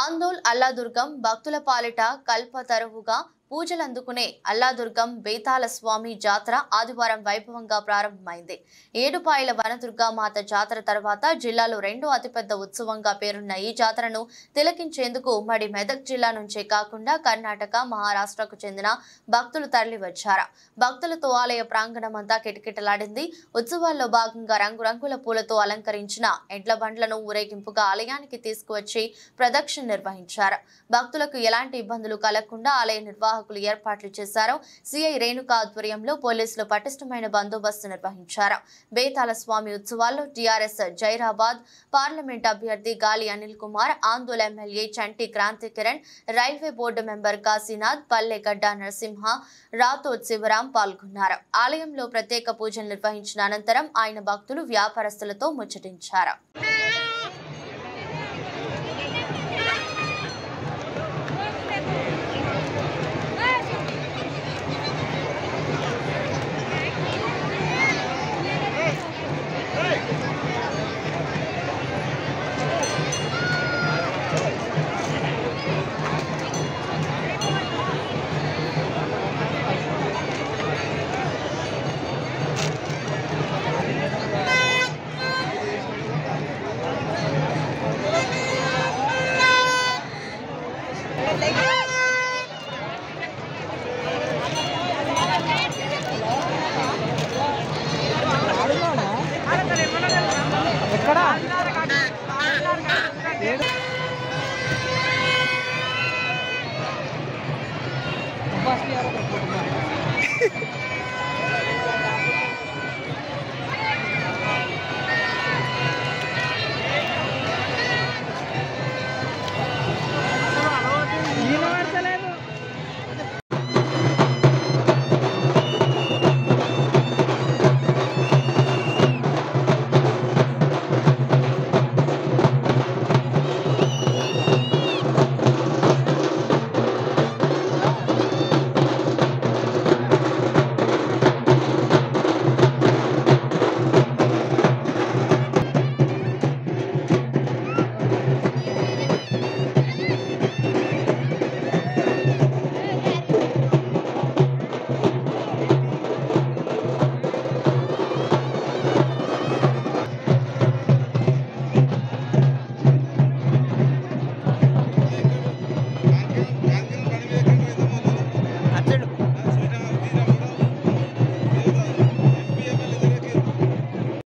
ఆందోళ్ అల్లాదుర్గం భక్తుల పాలిట కల్పతరువుగా పూజలు అందుకునే అల్లాదుర్గం బేతాల స్వామి జాతర ఆదివారం వైభవంగా ప్రారంభమైంది. ఏడుపాయల వనదుర్గా మాత జాతర తర్వాత జిల్లాలో రెండో అతిపెద్ద ఉత్సవంగా పేరున్న ఈ జాతరను తిలకించేందుకు ఉమ్మడి మెదక్ జిల్లా నుంచే కాకుండా కర్ణాటక, మహారాష్ట్రకు చెందిన భక్తులు తరలివచ్చారు. భక్తులతో ఆలయ ప్రాంగణమంతా కిటకిటలాడింది. ఉత్సవాల్లో భాగంగా రంగురంగుల పూలతో అలంకరించిన ఎడ్ల బండ్లను ఊరేగింపుగా ఆలయానికి తీసుకువచ్చి ప్రదక్షిణ నిర్వహించారు. భక్తులకు ఎలాంటి ఇబ్బందులు కలగకుండా ఆలయ నిర్వాహకులు ఏర్పాట్లు చేశారు. సిఐ రేణుక ఆధ్వర్యంలో పోలీసులు పటిష్టమైన బందోబస్తు నిర్వహించారు. బేతాల స్వామి ఉత్సవాల్లో టీఆర్ఎస్ జైరాబాద్ పార్లమెంట్ అభ్యర్థి గాలి అనిల్ కుమార్, ఆందోళన MLA Chanti Kranthi Kiran, railway board member Kashinath, Pallegadda Narasimha, Rathod Shivaram పాల్గొన్నారు. ఆలయంలో ప్రత్యేక పూజలు నిర్వహించిన అనంతరం ఆయన భక్తులు, వ్యాపారస్తులతో ముచ్చటించారు.